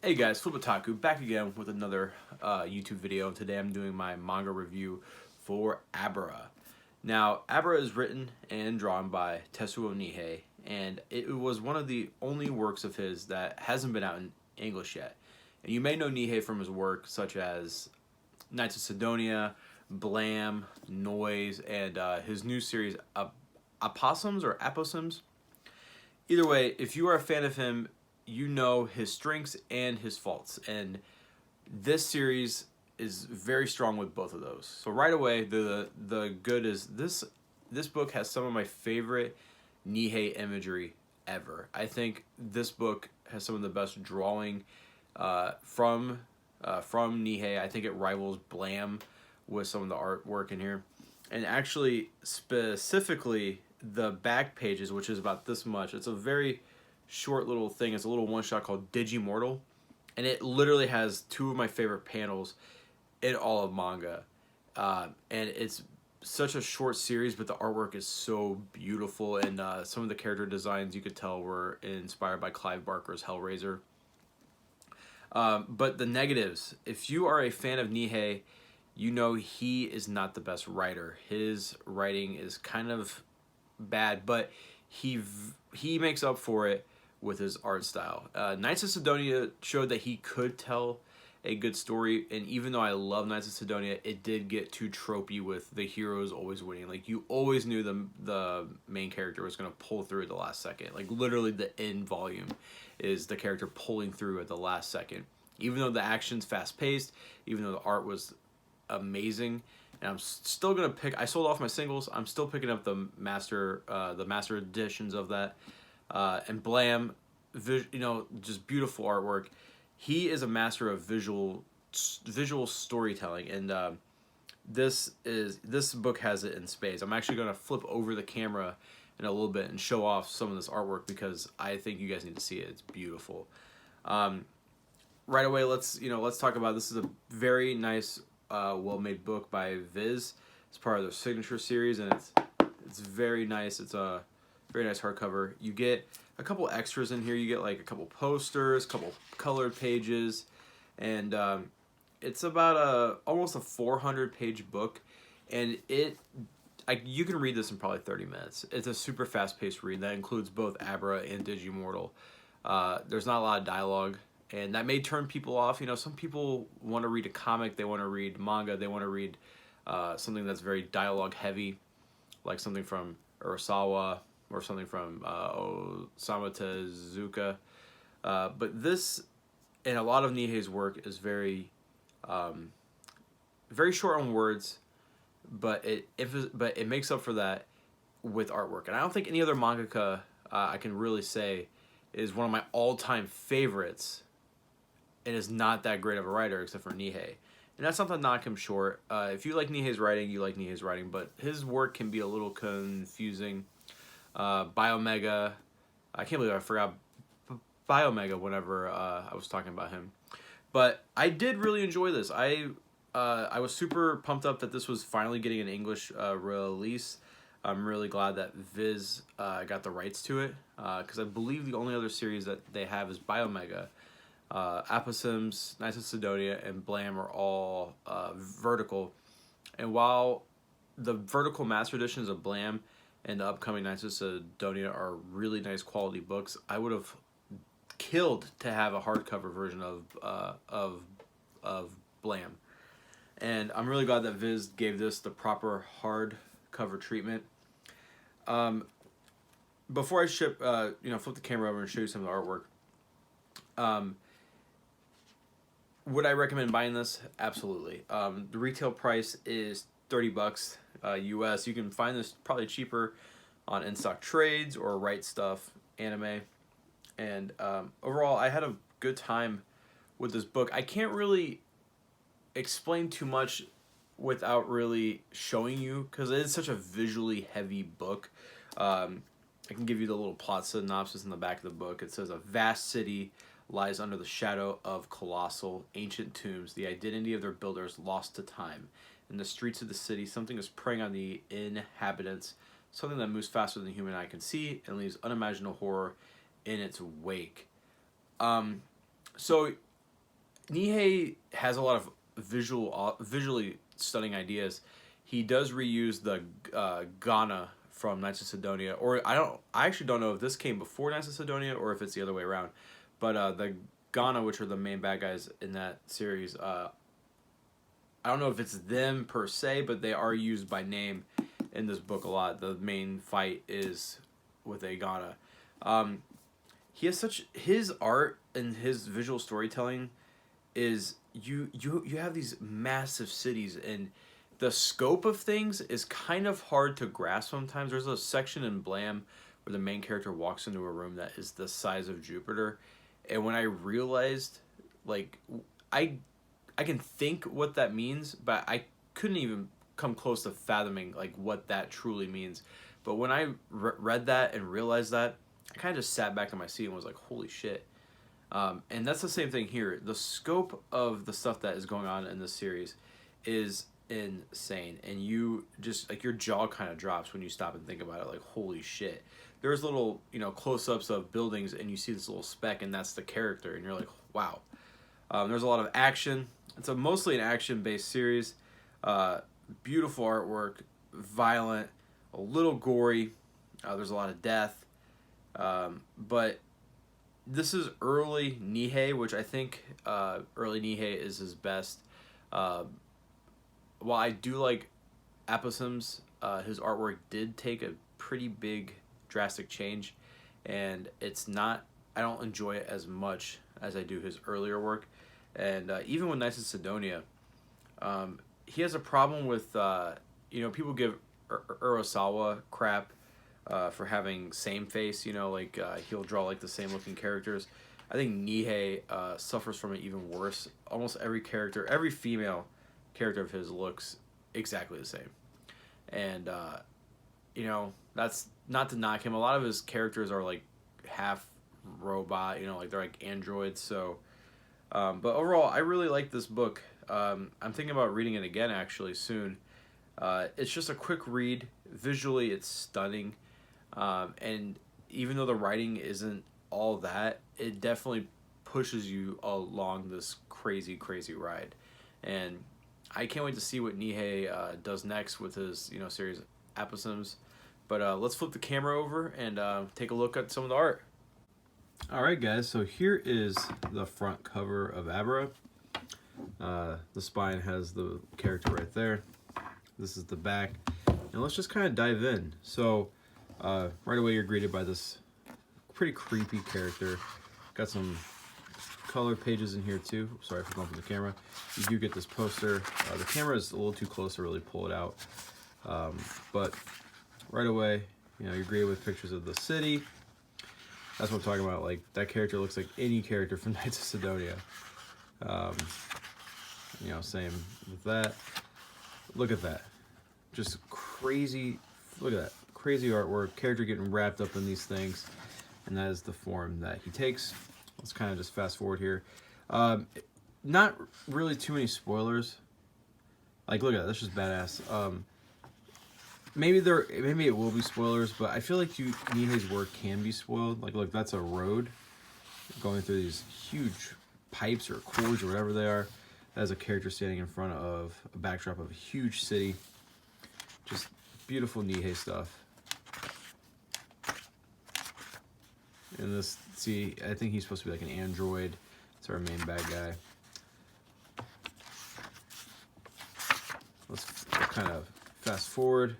Hey guys, Flip back again with another YouTube video. Today I'm doing my manga review for Abara. Now, Abara is written and drawn by Tetsuo Nihei, and it was one of the only works of his that hasn't been out in English yet. And you may know Nihei from his work such as Knights of Sidonia, Blam, Noise, and his new series Opossums or Apossums. Either way, if you are a fan of him, you know his strengths and his faults, and this series is very strong with both of those. So right away, the good is this book has some of my favorite Nihei imagery ever. I think this book has some of the best drawing from Nihei. I think it rivals Blam with some of the artwork in here, and actually specifically the back pages, which is about this much. It's a very short little thing. It's a little one-shot called Digimortal, and it literally has two of my favorite panels in all of manga. And it's such a short series, but the artwork is so beautiful, and some of the character designs you could tell were inspired by Clive Barker's Hellraiser. But the negatives, if you are a fan of Nihei, you know he is not the best writer. His writing is kind of bad, but he makes up for it with his art style. Knights of Sidonia showed that he could tell a good story, and even though I love Knights of Sidonia, it did get too tropey with the heroes always winning. Like, you always knew the main character was going to pull through at the last second. Like, literally the end volume is the character pulling through at the last second. Even though the action's fast-paced, even though the art was amazing, and I'm still gonna pick. I sold off my singles. I'm still picking up the master editions of that. And Blam, just beautiful artwork. He is a master of visual storytelling, and this book has it in spades. I'm actually gonna flip over the camera in a little bit and show off some of this artwork because I think you guys need to see it. It's beautiful. Right away, let's talk about this. Is a very nice, well-made book by Viz. It's part of their signature series, and it's very nice. It's a very nice hardcover. You get a couple extras in here. You get like a couple posters, a couple colored pages, and it's about almost a 400-page book, and you can read this in probably 30 minutes. It's a super fast-paced read. That includes both Abara and Digimortal. There's not a lot of dialogue, and that may turn people off. Some people want to read a comic, they want to read manga, they want to read something that's very dialogue-heavy, like something from Urasawa, or something from Osamu Tezuka. But this, and a lot of Nihei's work, is very short on words, but it makes up for that with artwork. And I don't think any other mangaka I can really say is one of my all-time favorites and is not that great of a writer except for Nihei. And that's not to knock him short. If you like Nihei's writing, you like Nihei's writing, but his work can be a little confusing. Biomega, I can't believe I forgot Biomega whenever I was talking about him. But I did really enjoy this. I was super pumped up that this was finally getting an English release. I'm really glad that Viz got the rights to it, because I believe the only other series that they have is Biomega. Apossums, Knights of Sidonia, and Blam are all vertical. And while the vertical master editions of Blam and the upcoming Knights of Sidonia are really nice quality books, I would have killed to have a hardcover version of Blam. And I'm really glad that Viz gave this the proper hardcover treatment. Before I flip the camera over and show you some of the artwork, would I recommend buying this? Absolutely. The retail price is $30 US. You can find this probably cheaper on In-Stock Trades or Right Stuff Anime. And overall, I had a good time with this book. I can't really explain too much without really showing you, because it is such a visually heavy book. I can give you the little plot synopsis in the back of the book. It says, a vast city lies under the shadow of colossal ancient tombs, the identity of their builders lost to time. In the streets of the city, something is preying on the inhabitants, something that moves faster than the human eye can see and leaves unimaginable horror in its wake. So Nihei has a lot of visually stunning ideas. He does reuse the Ghana from Knights of Sidonia, or I actually don't know if this came before Knights of Sidonia or if it's the other way around. But the Ghana, which are the main bad guys in that series, I don't know if it's them per se, but they are used by name in this book a lot. The main fight is with a Ghana. He has his art and his visual storytelling is you have these massive cities, and the scope of things is kind of hard to grasp sometimes. There's a section in Blam where the main character walks into a room that is the size of Jupiter, and when I realized, like, I I can think what that means, but I couldn't even come close to fathoming like what that truly means. But when I read that and realized that, I kind of just sat back in my seat and was like, holy shit. And that's the same thing here. The scope of the stuff that is going on in this series is insane. And you just, like, your jaw kind of drops when you stop and think about it. Like, holy shit. There's little, close-ups of buildings, and you see this little speck, and that's the character. And you're like, wow. There's a lot of action. It's mostly an action-based series. Beautiful artwork, violent, a little gory. There's a lot of death. But this is early Nihei, which I think early Nihei is his best. While I do like Aposim's, his artwork did take a pretty big, drastic change. And it's not, I don't enjoy it as much as I do his earlier work. And even with Knights of Sidonia, he has a problem with, people give Urasawa crap for having same face, he'll draw like the same looking characters. I think Nihei suffers from it even worse. Almost every character, every female character of his looks exactly the same. And, that's not to knock him. A lot of his characters are like half robot, like they're like androids. So, but overall, I really like this book. I'm thinking about reading it again actually soon. It's just a quick read. Visually, it's stunning. And even though the writing isn't all that, it definitely pushes you along this crazy, crazy ride. And I can't wait to see what Nihei does next with his, series Aposims. But let's flip the camera over and take a look at some of the art. Alright guys, so here is the front cover of Abara. The spine has the character right there. This is the back. And let's just kind of dive in. So, right away you're greeted by this pretty creepy character. Got some color pages in here too. Sorry for bumping the camera. You do get this poster. The camera is a little too close to really pull it out. But right away, you're greeted with pictures of the city. That's what I'm talking about. Like, that character looks like any character from Knights of Sidonia. Same with that. Look at that. Just crazy. Look at that. Crazy artwork. Character getting wrapped up in these things. And that is the form that he takes. Let's kind of just fast forward here. Not really too many spoilers. Like, look at that. That's just badass. Maybe it will be spoilers, but I feel like Nihei's work can be spoiled. Like, look, that's a road going through these huge pipes or cords or whatever they are. That is a character standing in front of a backdrop of a huge city. Just beautiful Nihei stuff. And this, see, I think he's supposed to be like an android. It's our main bad guy. Let's kind of fast forward.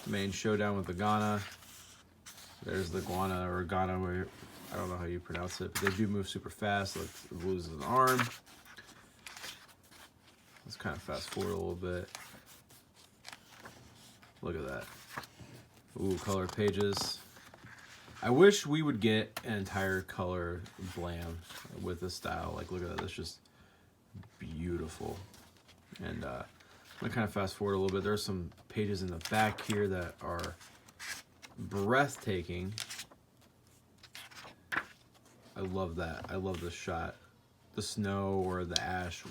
Main showdown with the Ghana. There's the Guana or Ghana, where I don't know how you pronounce it, but they do move super fast. Like, it loses an arm. Let's kind of fast forward a little bit. Look at that. Ooh, color pages. I wish we would get an entire color Blam with this style. Like, look at that. That's just beautiful. And I'm gonna kind of fast forward a little bit. There's some pages in the back here that are breathtaking. I love that. I love this shot. The snow or the ash,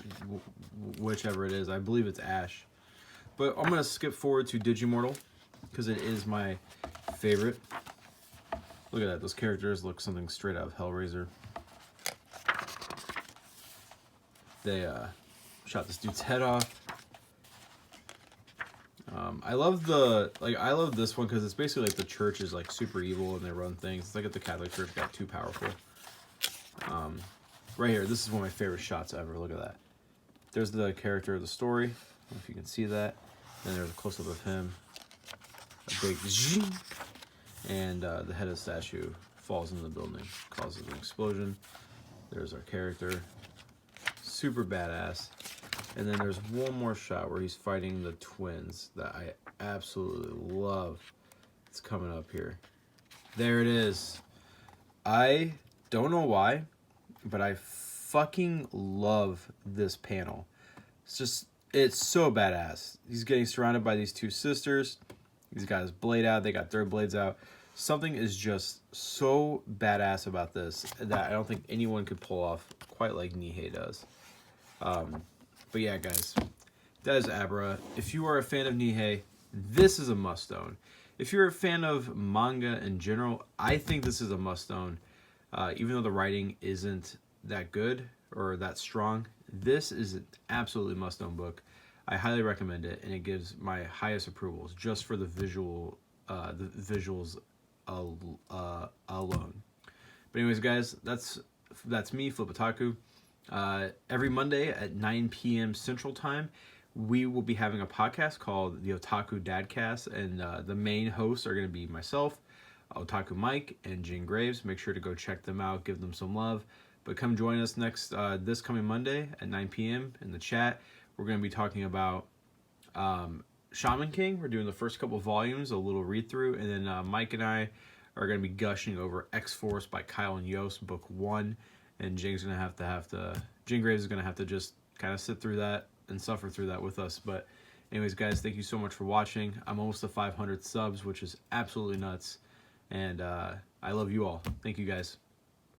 whichever it is. I believe it's ash. But I'm gonna skip forward to Digimortal because it is my favorite. Look at that. Those characters look something straight out of Hellraiser. They shot this dude's head off. I love this one because it's basically like the church is like super evil and they run things. It's like if the Catholic Church got too powerful. Right here, this is one of my favorite shots ever. Look at that. There's the character of the story. I don't know if you can see that. Then there's a close-up of him. A big zing. And the head of the statue falls into the building, causes an explosion. There's our character. Super badass. And then there's one more shot where he's fighting the twins that I absolutely love. It's coming up here. There it is. I don't know why, but I fucking love this panel. It's so badass. He's getting surrounded by these two sisters. He's got his blade out. They got their blades out. Something is just so badass about this that I don't think anyone could pull off quite like Nihei does. But yeah, guys, that is Abara. If you are a fan of Nihei, this is a must-own. If you're a fan of manga in general, I think this is a must-own. Even though the writing isn't that good or that strong, this is an absolutely must-own book. I highly recommend it, and it gives my highest approvals just for the visuals alone. But anyways, guys, that's me, Flip Otaku. Every Monday at 9 p.m. Central Time, we will be having a podcast called the Otaku Dadcast, and the main hosts are going to be myself, Otaku Mike, and Jane Graves. Make sure to go check them out, give them some love. But come join us this coming Monday at 9 p.m. in the chat. We're going to be talking about Shaman King. We're doing the first couple volumes, a little read-through, and then Mike and I are going to be gushing over X-Force by Kyle and Yost, book 1. And Jane Graves is going to have to just kind of sit through that and suffer through that with us. But anyways, guys, thank you so much for watching. I'm almost to 500 subs, which is absolutely nuts. And I love you all. Thank you, guys.